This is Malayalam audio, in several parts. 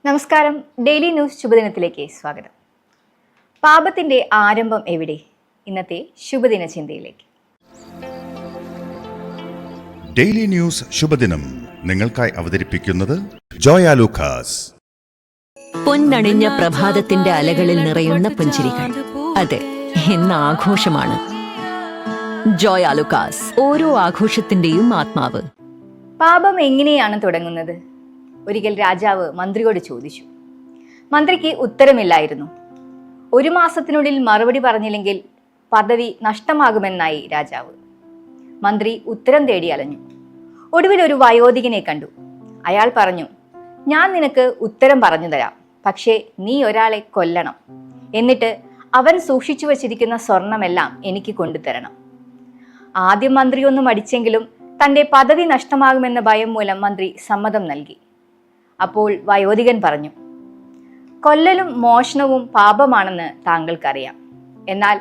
നമസ്കാരം. ഡെയിലി ന്യൂസ് ശുഭദിനത്തിലേക്ക് സ്വാഗതം. പാപത്തിന്റെ ആരംഭം എവിടെ? ഇന്നത്തെ ശുഭദിന ചിന്തയിലേക്ക്. ഡെയിലി ന്യൂസ് ശുഭദിനം നിങ്ങൾക്കായി അവതരിപ്പിക്കുന്നത് ജോയ ലൂക്കാസ്. പൊന്നണിഞ്ഞ പ്രഭാതത്തിന്റെ അലകളിൽ നിറയുന്ന പുഞ്ചിരികൾ. അതെ, ഇന്ന് ആഘോഷമാണ്. ജോയ ലൂക്കാസ്, ഓരോ ആഘോഷത്തിന്റെയും ആത്മാവ്. പാപം എങ്ങനെയാണ് തുടങ്ങുന്നത്? ഒരിക്കൽ രാജാവ് മന്ത്രിയോട് ചോദിച്ചു. മന്ത്രിക്ക് ഉത്തരമില്ലായിരുന്നു. 1 മാസത്തിനുള്ളിൽ മറുപടി പറഞ്ഞില്ലെങ്കിൽ പദവി നഷ്ടമാകുമെന്നായി രാജാവ്. മന്ത്രി ഉത്തരം തേടി അലഞ്ഞു. ഒടുവിൽ ഒരു വയോധികനെ കണ്ടു. അയാൾ പറഞ്ഞു, ഞാൻ നിനക്ക് ഉത്തരം പറഞ്ഞു തരാം, പക്ഷേ നീ ഒരാളെ കൊല്ലണം. എന്നിട്ട് അവൻ സൂക്ഷിച്ചു വച്ചിരിക്കുന്ന സ്വർണമെല്ലാം എനിക്ക് കൊണ്ടുതരണം. ആദ്യം മന്ത്രി ഒന്നും മടിച്ചെങ്കിലും തന്റെ പദവി നഷ്ടമാകുമെന്ന ഭയം മൂലം മന്ത്രി സമ്മതം നൽകി. അപ്പോൾ വയോധികൻ പറഞ്ഞു, കൊല്ലലും മോഷണവും പാപമാണെന്ന് താങ്കൾക്കറിയാം. എന്നാൽ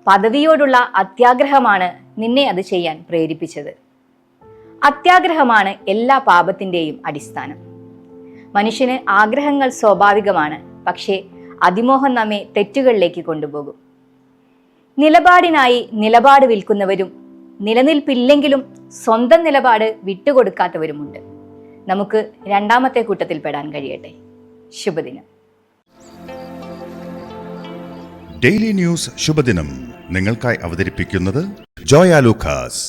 പദവിയോടുള്ള അത്യാഗ്രഹമാണ് നിന്നെ അത് ചെയ്യാൻ പ്രേരിപ്പിച്ചത്. അത്യാഗ്രഹമാണ് എല്ലാ പാപത്തിൻ്റെയും അടിസ്ഥാനം. മനുഷ്യന് ആഗ്രഹങ്ങൾ സ്വാഭാവികമാണ്, പക്ഷേ അതിമോഹം നമ്മെ തെറ്റുകളിലേക്ക് കൊണ്ടുപോകും. നിലപാടിനായി നിലപാട് വിൽക്കുന്നവരും നിലനിൽപ്പില്ലെങ്കിലും സ്വന്തം നിലപാട് വിട്ടുകൊടുക്കാത്തവരുമുണ്ട്. നമുക്ക് രണ്ടാമത്തെ കൂട്ടത്തിൽ പെടാൻ കഴിയട്ടെ. ശുഭദിനം. ഡെയിലി ന്യൂസ് ശുഭദിനം നിങ്ങൾക്കായി അവതരിപ്പിക്കുന്നത് ജോയ ലൂക്കാസ്.